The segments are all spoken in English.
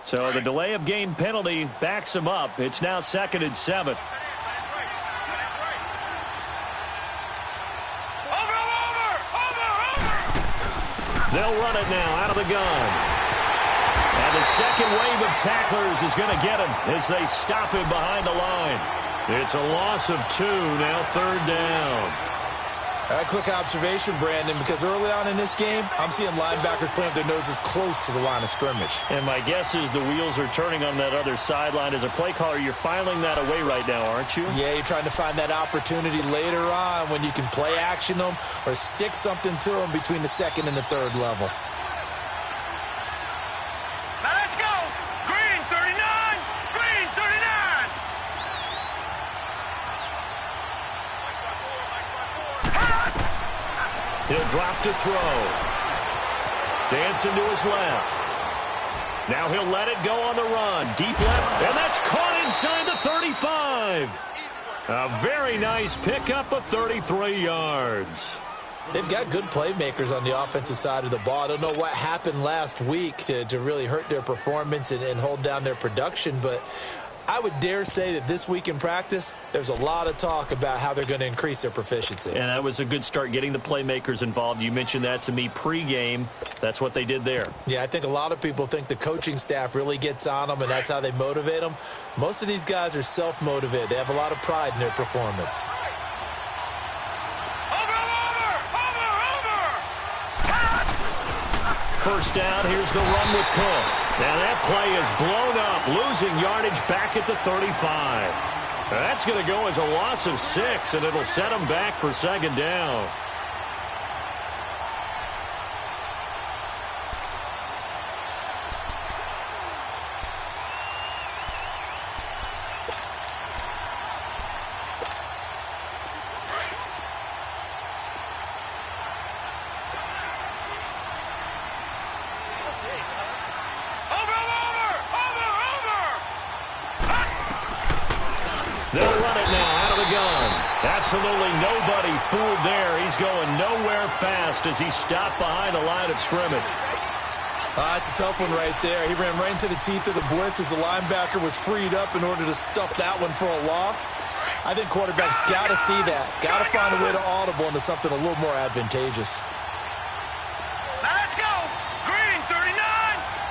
So the delay of game penalty backs him up. It's now 2nd and 7. They'll run it now out of the gun. And the second wave of tacklers is going to get him as they stop him behind the line. It's a loss of 2, now 3rd down. A quick observation, Brandon, because early on in this game, I'm seeing linebackers putting their noses close to the line of scrimmage. And my guess is the wheels are turning on that other sideline. As a play caller, you're filing that away right now, aren't you? Yeah, you're trying to find that opportunity later on when you can play action them or stick something to them between the 2nd and the 3rd level. Let's go! Green 39! Green 39! He'll drop to throw. Dancing to his left. Now he'll let it go on the run. Deep left, and that's caught inside the 35. A very nice pickup of 33 yards. They've got good playmakers on the offensive side of the ball. I don't know what happened last week to really hurt their performance and hold down their production, but I would dare say that this week in practice, there's a lot of talk about how they're going to increase their proficiency. And that was a good start, getting the playmakers involved. You mentioned that to me pregame. That's what they did there. Yeah, I think a lot of people think the coaching staff really gets on them, and that's how they motivate them. Most of these guys are self-motivated. They have a lot of pride in their performance. First down, here's the run with Cook. Now that play is blown up, losing yardage back at the 35. That's going to go as a loss of 6, and it'll set them back for 2nd down. They'll run it now out of the gun. Absolutely nobody fooled there. He's going nowhere fast as he stopped behind the line of scrimmage. It's a tough one right there. He ran right into the teeth of the blitz as the linebacker was freed up in order to stuff that one for a loss. I think quarterbacks got to see that. Got to find a way to audible into something a little more advantageous. Let's go! Green 39!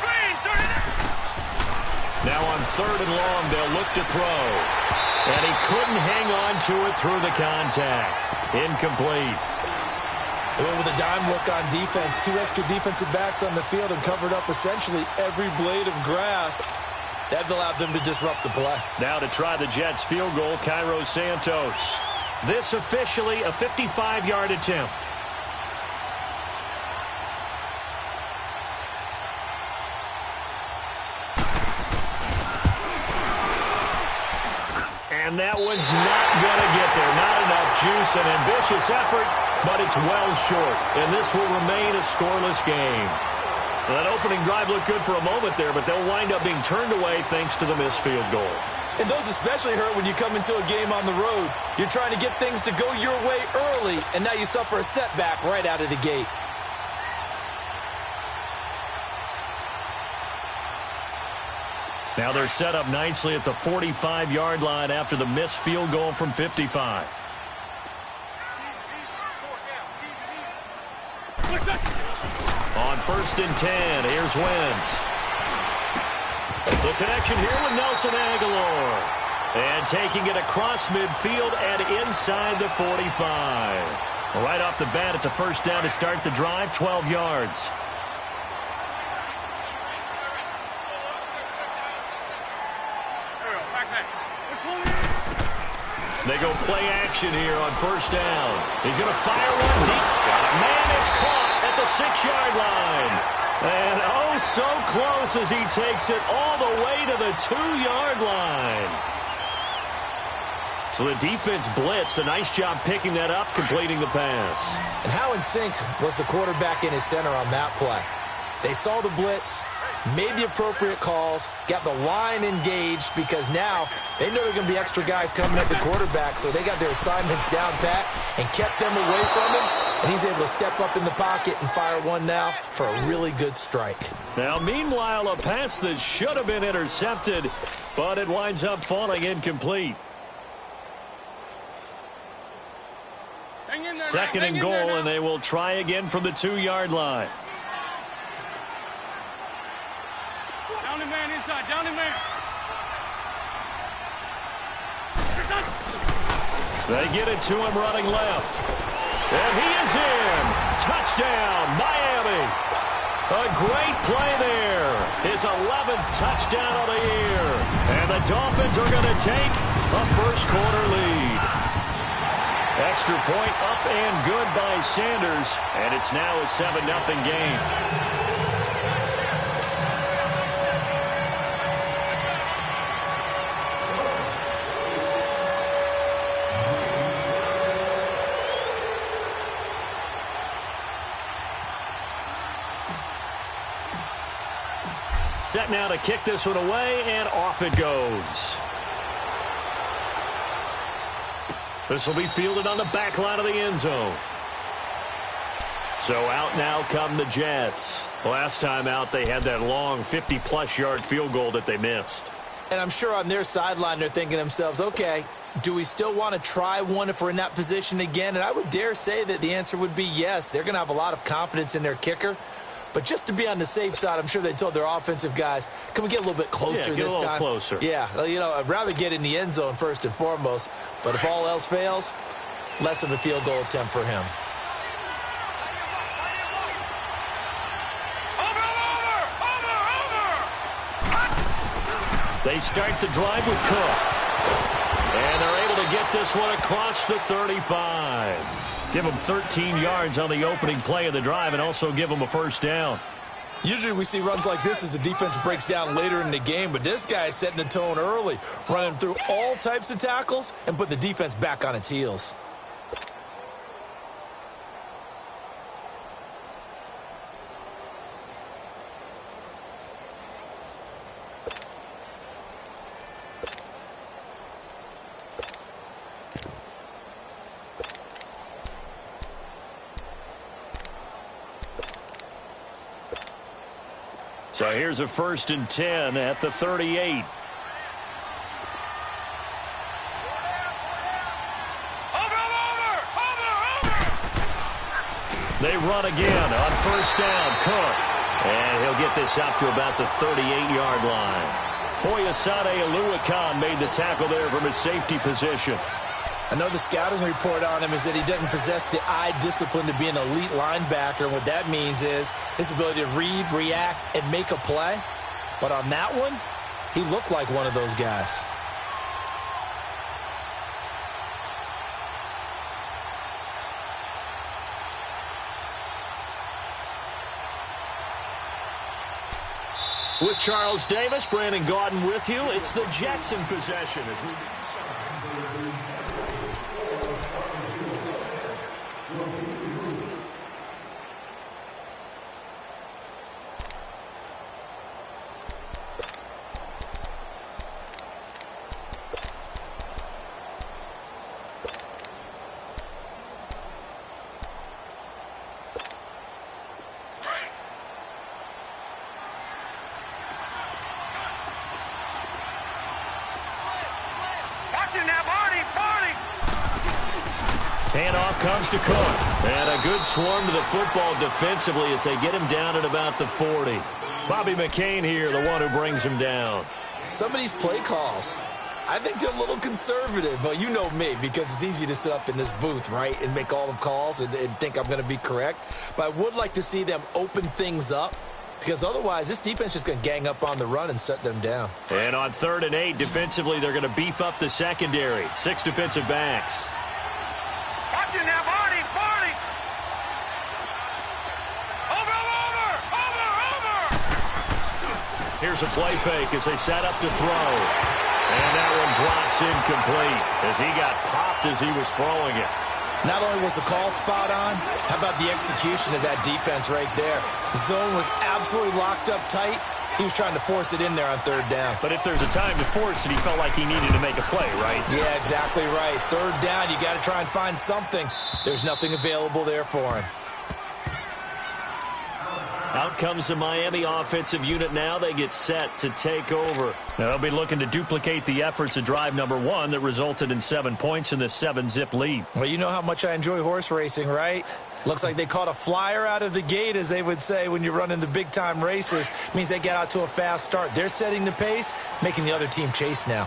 Green 39! Now on 3rd and long, they'll look to throw. And he couldn't hang on to it through the contact. Incomplete. They went with a dime look on defense. 2 extra defensive backs on the field and covered up essentially every blade of grass. That allowed them to disrupt the play. Now to try the Jets field goal, Cairo Santos. This officially a 55-yard attempt. And that one's not going to get there. Not enough juice. An ambitious effort, but it's well short. And this will remain a scoreless game. Well, that opening drive looked good for a moment there, but they'll wind up being turned away thanks to the missed field goal. And those especially hurt when you come into a game on the road. You're trying to get things to go your way early, and now you suffer a setback right out of the gate. Now they're set up nicely at the 45-yard line after the missed field goal from 55. On 1st and 10, here's Wentz. The connection here with Nelson Aguilar. And taking it across midfield and inside the 45. Right off the bat, it's a first down to start the drive, 12 yards. They go play action here on 1st down. He's going to fire one deep. Man, it's caught at the 6-yard line. And oh, so close as he takes it all the way to the 2-yard line. So the defense blitzed. A nice job picking that up, completing the pass. And how in sync was the quarterback and his center on that play? They saw the blitz. made the appropriate calls, got the line engaged, because now they know there are going to be extra guys coming at the quarterback, so they got their assignments down pat and kept them away from him, and he's able to step up in the pocket and fire one now for a really good strike. Now, meanwhile, a pass that should have been intercepted, but it winds up falling incomplete. Second and goal, and they will try again from the 2-yard line. Down the man inside, down the man. They get it to him running left. And he is in. Touchdown, Miami. A great play there. His 11th touchdown of the year. And the Dolphins are going to take a first-quarter lead. Extra point up and good by Sanders. And it's now a 7-0 game. Set now to kick this one away, and off it goes. This will be fielded on the back line of the end zone. So out now come the Jets. Last time out, they had that long 50-plus yard field goal that they missed. And I'm sure on their sideline they're thinking to themselves, okay, do we still want to try one if we're in that position again? And I would dare say that the answer would be yes. They're going to have a lot of confidence in their kicker. But just to be on the safe side, I'm sure they told their offensive guys, can we get a little bit closer this time? Closer. Yeah, you know, I'd rather get in the end zone first and foremost. But if all else fails, less of a field goal attempt for him. They start the drive with Cook. And they're able to get this one across the 35. Give them 13 yards on the opening play of the drive and also give them a first down. Usually we see runs like this as the defense breaks down later in the game, but this guy is setting the tone early, running through all types of tackles and put the defense back on its heels. So here's a 1st and 10 at the 38. They run again on 1st down. Cook. And he'll get this out to about the 38-yard line. Foyesade Oluwakan made the tackle there from his safety position. I know the scouting report on him is that he doesn't possess the eye discipline to be an elite linebacker. And what that means is his ability to read, react, and make a play. But on that one, he looked like one of those guys. With Charles Davis, Brandon Gaudin with you. It's the Jets in possession as we... Handoff comes to Cook. And a good swarm to the football defensively as they get him down at about the 40. Bobby McCain here, the one who brings him down. Some of these play calls, I think they're a little conservative. But you know me, because it's easy to sit up in this booth, right, and make all the calls and think I'm going to be correct. But I would like to see them open things up, because otherwise this defense is going to gang up on the run and shut them down. And on 3rd and 8, defensively, they're going to beef up the secondary. 6 defensive backs. Watching now, Barney. Here's a play fake as they set up to throw. And that one drops incomplete as he got popped as he was throwing it. Not only was the call spot on, how about the execution of that defense right there? The zone was absolutely locked up tight, He was trying to force it in there on third down. But if there's a time to force it, he felt like he needed to make a play, right? Yeah, exactly right. Third down, you got to try and find something. There's nothing available there for him. Out comes the Miami offensive unit now. They get set to take over. They'll be looking to duplicate the efforts of drive number 1 that resulted in 7 points in the 7-zip lead. Well, you know how much I enjoy horse racing, right? Looks like they caught a flyer out of the gate, as they would say when you're running the big-time races. Means they get out to a fast start. They're setting the pace, making the other team chase now.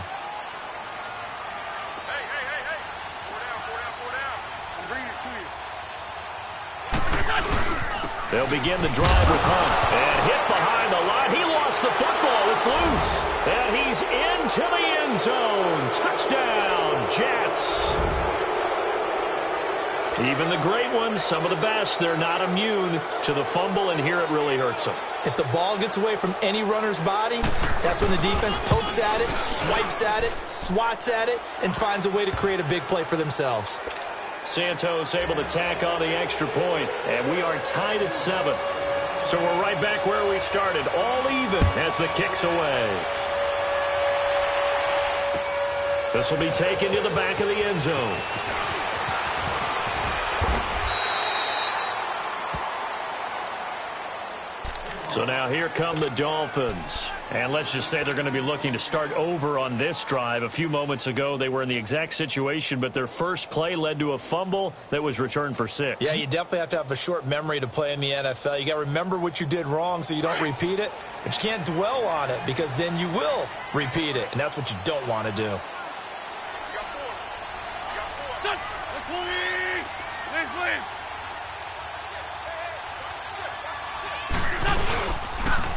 Hey. Four down. I'm bringing it to you. They'll begin the drive with Hunt. And hit behind the line. He lost the football. It's loose. And he's into the end zone. Touchdown, Jets. Even the great ones, some of the best, they're not immune to the fumble, and here it really hurts them. If the ball gets away from any runner's body, that's when the defense pokes at it, swipes at it, swats at it, and finds a way to create a big play for themselves. Santos able to tack on the extra point, and we are tied at 7. So we're right back where we started, all even as the kick's away. This will be taken to the back of the end zone. So now here come the Dolphins. And let's just say they're going to be looking to start over on this drive. A few moments ago, they were in the exact situation, but their first play led to a fumble that was returned for 6. Yeah, you definitely have to have a short memory to play in the NFL. You got to remember what you did wrong so you don't repeat it. But you can't dwell on it because then you will repeat it, and that's what you don't want to do. That's 20. Let's win.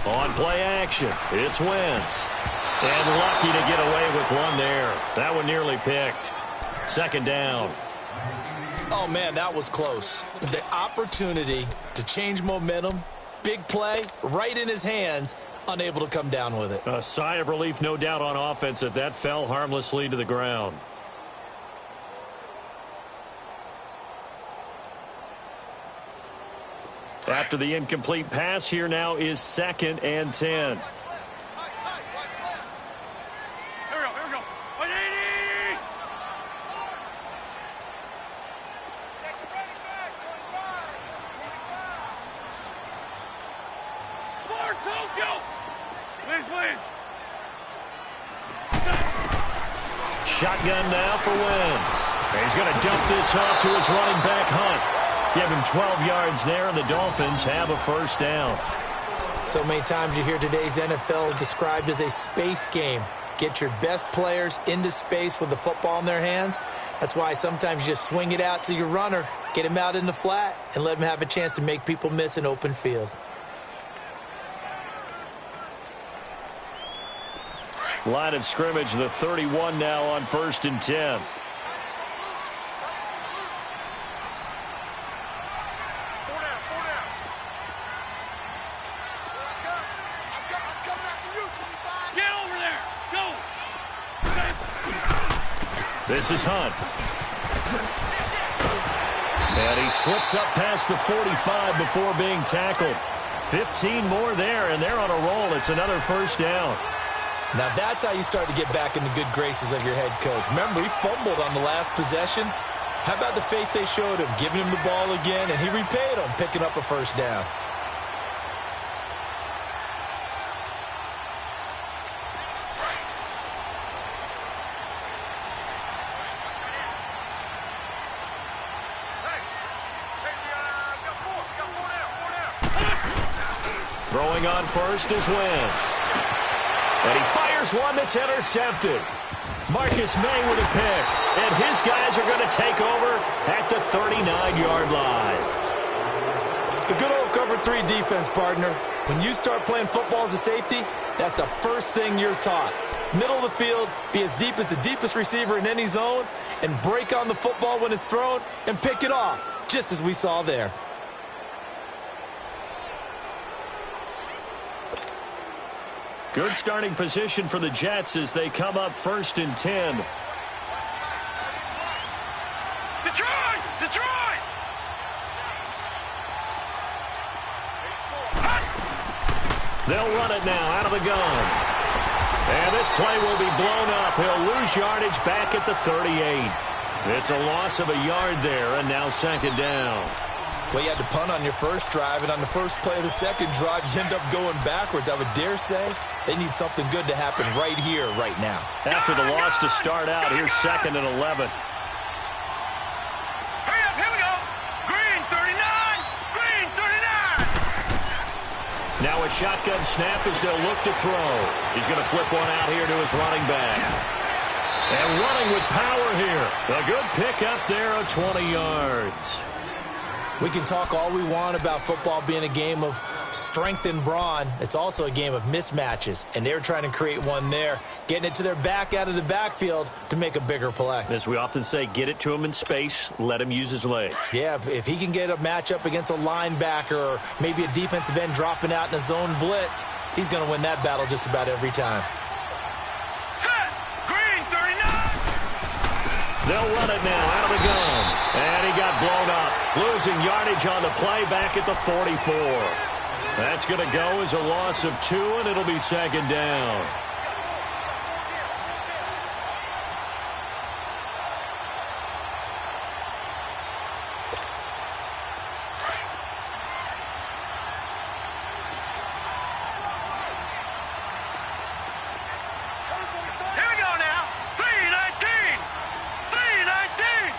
On play action, it's Wentz. And lucky to get away with one there. That one nearly picked. Second down. Oh, man, that was close. The opportunity to change momentum, big play, right in his hands, unable to come down with it. A sigh of relief, no doubt, on offense that fell harmlessly to the ground. After the incomplete pass, here now is 2nd and 10. Here we go. 180. Far Tokyo. Let's win. Shotgun now for Wentz. And he's going to dump this off to his running back, Hunt. Give him 12 yards there, and the Dolphins have a first down. So many times you hear today's NFL described as a space game. Get your best players into space with the football in their hands. That's why sometimes you just swing it out to your runner, get him out in the flat, and let him have a chance to make people miss an open field. Line of scrimmage, the 31 now on 1st and 10. This is Hunt. And he slips up past the 45 before being tackled. 15 more there, and they're on a roll. It's another first down. Now that's how you start to get back in the good graces of your head coach. Remember, he fumbled on the last possession. How about the faith they showed him, giving him the ball again, and he repaid them, picking up a first down. Throwing on first is Wentz. And he fires one that's intercepted. Marcus May with a pick. And his guys are going to take over at the 39-yard line. The good old cover 3 defense, partner. When you start playing football as a safety, that's the first thing you're taught. Middle of the field, be as deep as the deepest receiver in any zone, and break on the football when it's thrown and pick it off, just as we saw there. Good starting position for the Jets as they come up 1st and 10. Detroit! Detroit! They'll run it now out of the gun. And this play will be blown up. He'll lose yardage back at the 38. It's a loss of a yard there, and now second down. Well, you had to punt on your first drive, and on the first play of the second drive, you end up going backwards. I would dare say they need something good to happen right here, right now. After the loss to start out, here's second and 11. Hurry up, here we go. Green 39, green 39. Now a shotgun snap as they'll look to throw. He's going to flip one out here to his running back. And running with power here. A good pickup there of 20 yards. We can talk all we want about football being a game of strength and brawn. It's also a game of mismatches, and they're trying to create one there, getting it to their back out of the backfield to make a bigger play. As we often say, get it to him in space, let him use his leg. Yeah, if he can get a matchup against a linebacker or maybe a defensive end dropping out in a zone blitz, he's going to win that battle just about every time. Set, green 39. They'll run it now out of the gun. And he got blown up. Losing yardage on the play back at the 44. That's going to go as a loss of 2, and it'll be second down. Here we go now. 319, 319.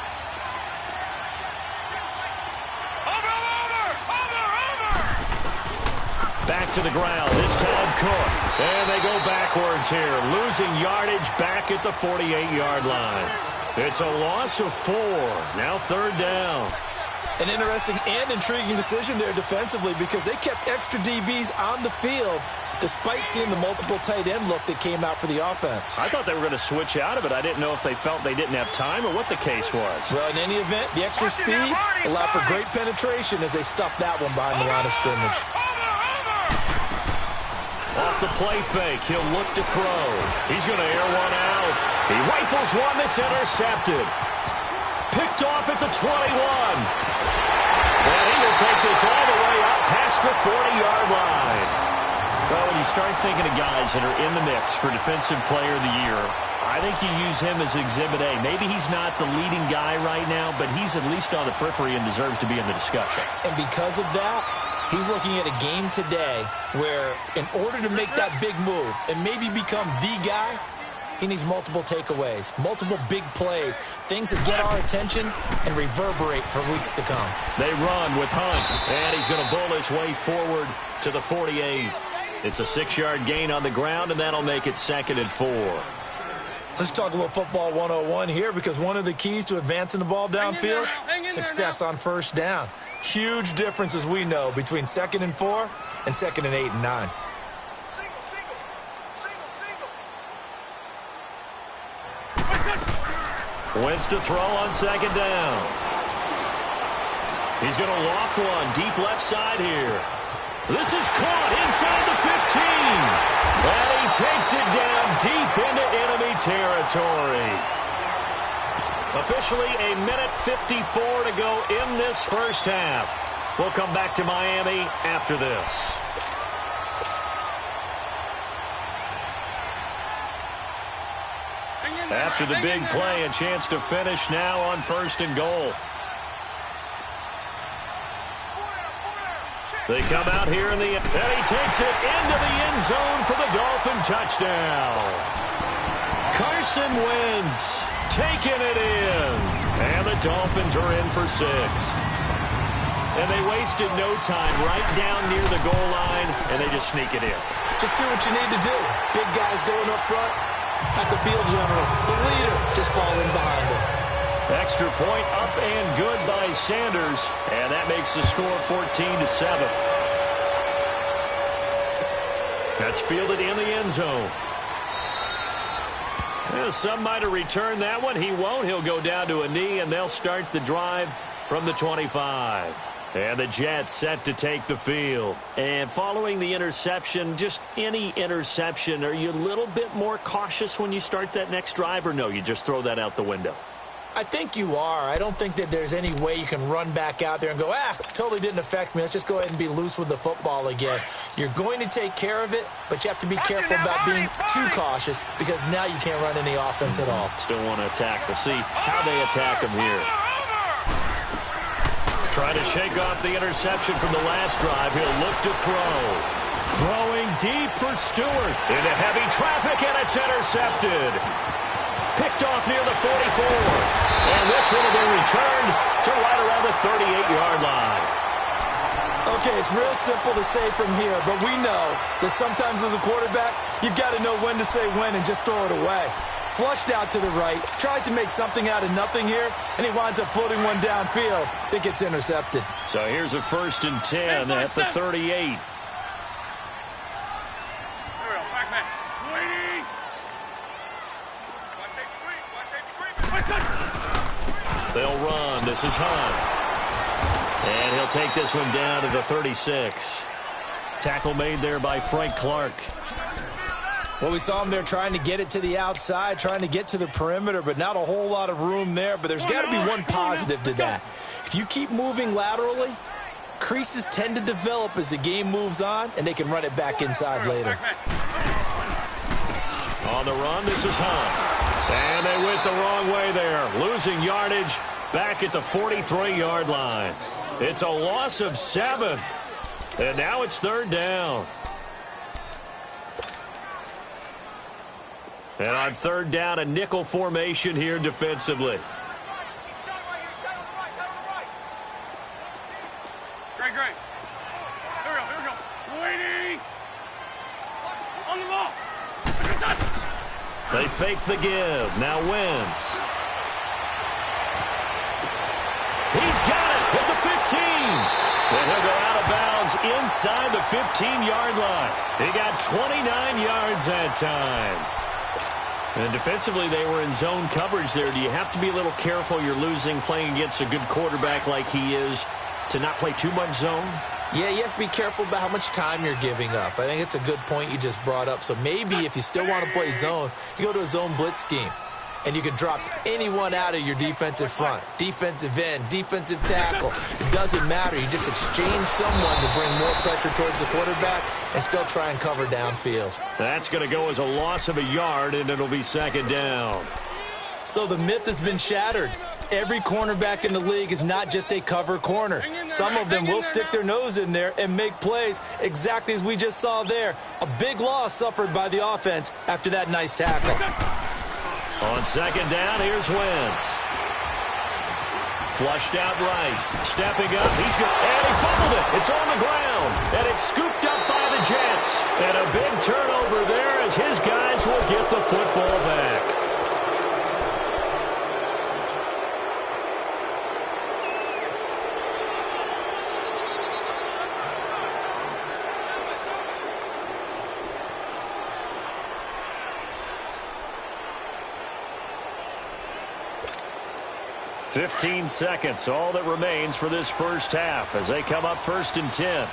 Back to the ground. This time Cook. And they go backwards here. Losing yardage back at the 48-yard line. It's a loss of 4. Now third down. An interesting and intriguing decision there defensively because they kept extra DBs on the field despite seeing the multiple tight end look that came out for the offense. I thought they were going to switch out of it. I didn't know if they felt they didn't have time or what the case was. Well, in any event, the extra speed allowed for great penetration as they stuffed that one behind the line of scrimmage. Off the play fake, he'll look to throw. He's going to air one out. He rifles one that's intercepted. Picked off at the 21. And he will take this all the way up past the 40-yard line. Well, when you start thinking of guys that are in the mix for Defensive Player of the Year, I think you use him as Exhibit A. Maybe he's not the leading guy right now, but he's at least on the periphery and deserves to be in the discussion. And because of that, he's looking at a game today where in order to make that big move and maybe become the guy, he needs multiple takeaways, multiple big plays, things that get our attention and reverberate for weeks to come. They run with Hunt, and he's going to bowl his way forward to the 48. It's a 6-yard gain on the ground, and that'll make it second and 4. Let's talk a little football 101 here because one of the keys to advancing the ball downfield, success on first down. Huge difference, as we know, between second and 4 and second and 8 and 9. Wentz to throw on second down. He's going to loft one deep left side here. This is caught inside the 15. And he takes it down deep into enemy territory. Officially a minute 54 to go in this first half. We'll come back to Miami after this. After the big play, a chance to finish now on first and goal. They come out here in the end, and he takes it into the end zone for the Dolphin touchdown. Carson Wentz taking it in, and the Dolphins are in for 6. And they wasted no time right down near the goal line, and they just sneak it in. Just do what you need to do. Big guys going up front at the field general. The leader just fall in behind him. Extra point up and good by Sanders, and that makes the score 14-7. That's fielded in the end zone. Well, some might have returned that one. He won't. He'll go down to a knee, and they'll start the drive from the 25. And the Jets set to take the field. And following the interception, just any interception, are you a little bit more cautious when you start that next drive, or no, you just throw that out the window? I think you are. I don't think that there's any way you can run back out there and go, totally didn't affect me. Let's just go ahead and be loose with the football again. You're going to take care of it, but you have to be careful about being too cautious because now you can't run any offense at all. Still want to attack. We'll see how they attack him here. Trying to shake off the interception from the last drive. He'll look to throw. Throwing deep for Stewart. Into heavy traffic, and it's intercepted. Picked off near the 44. And this one will be returned to right around the 38-yard line. Okay, it's real simple to say from here, but we know that sometimes as a quarterback, you've got to know when to say when and just throw it away. Flushed out to the right, tries to make something out of nothing here, and he winds up floating one downfield that gets intercepted. So here's a 1st and 10 at the 38. They'll run. This is Hunt. And he'll take this one down to the 36. Tackle made there by Frank Clark. Well, we saw him there trying to get it to the outside, trying to get to the perimeter, but not a whole lot of room there. But there's got to be one positive to that. If you keep moving laterally, creases tend to develop as the game moves on, and they can run it back inside later. On the run, this is Hunt. And they went the wrong way there, losing yardage back at the 43-yard line. It's a loss of 7. And now it's 3rd down. And on 3rd down, a nickel formation here defensively. Great. Here we go. Waiting. On the ball. They fake the give. Now Wentz. He's got it at the 15. And he'll go out of bounds inside the 15-yard line. He got 29 yards that time. And defensively, they were in zone coverage there. Do you have to be a little careful? You're losing playing against a good quarterback like he is to not play too much zone? Yeah, you have to be careful about how much time you're giving up. I think it's a good point you just brought up. So maybe if you still want to play zone, you go to a zone blitz scheme. And you can drop anyone out of your defensive front, defensive end, defensive tackle. It doesn't matter. You just exchange someone to bring more pressure towards the quarterback and still try and cover downfield. That's going to go as a loss of a yard, and it'll be 2nd down. So the myth has been shattered. Every cornerback in the league is not just a cover corner. Some of them will stick their nose in there and make plays exactly as we just saw there. A big loss suffered by the offense after that nice tackle. On 2nd down, here's Wentz. Flushed out right. Stepping up. He's good. And he fumbled it. It's on the ground. And it's scooped up by the Jets. And a big turnover there as his guys will get the football back. "15 seconds, all that remains for this first half as they come up 1st and 10.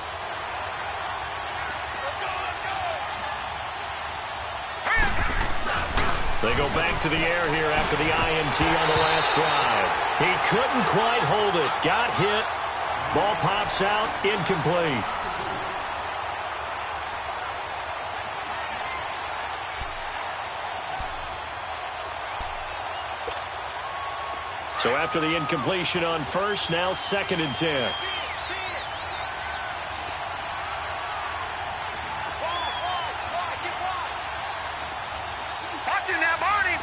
They go back to the air here after the INT on the last drive. He couldn't quite hold it. Got hit. Ball pops out. Incomplete. So after the incompletion on first, now 2nd and 10. Watching now, Barney.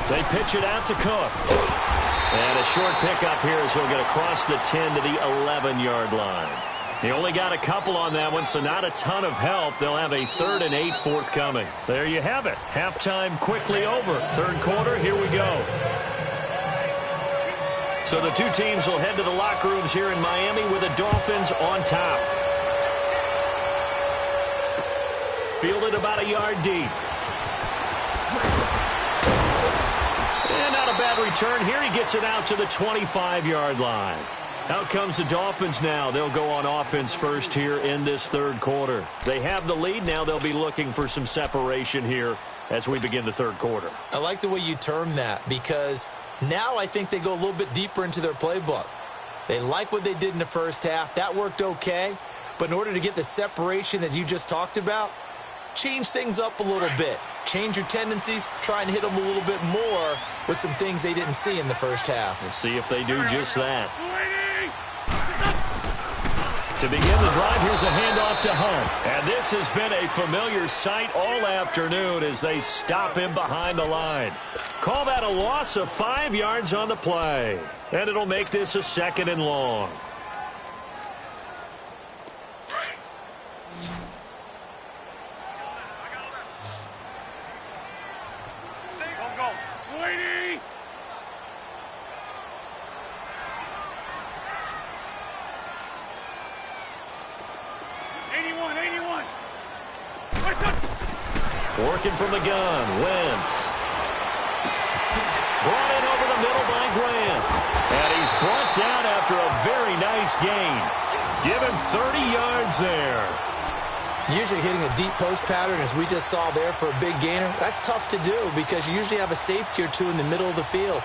They pitch it out to Cook. And a short pickup here as he'll get across the 10 to the 11-yard line. He only got a couple on that one, so not a ton of help. They'll have a 3rd and 8 forthcoming. There you have it. Halftime quickly over. 3rd quarter, here we go. So the two teams will head to the locker rooms here in Miami with the Dolphins on top. Fielded about a yard deep. And not a bad return here. He gets it out to the 25-yard line. Out comes the Dolphins now. They'll go on offense first here in this 3rd quarter. They have the lead. Now they'll be looking for some separation here as we begin the third quarter. I like the way you term that, because now I think they go a little bit deeper into their playbook. They like what they did in the first half. That worked okay. But in order to get the separation that you just talked about, change things up a little bit. Change your tendencies. Try and hit them a little bit more with some things they didn't see in the first half. We'll see if they do just that. To begin the drive, here's a handoff to Hunt. And this has been a familiar sight all afternoon as they stop him behind the line. Call that a loss of 5 yards on the play. And it'll make this a 2nd and long. Working from the gun, Wentz. Brought in over the middle by Grant. And he's brought down after a very nice gain. Give him 30 yards there. Usually hitting a deep post pattern, as we just saw there for a big gainer, that's tough to do because you usually have a safety or two in the middle of the field.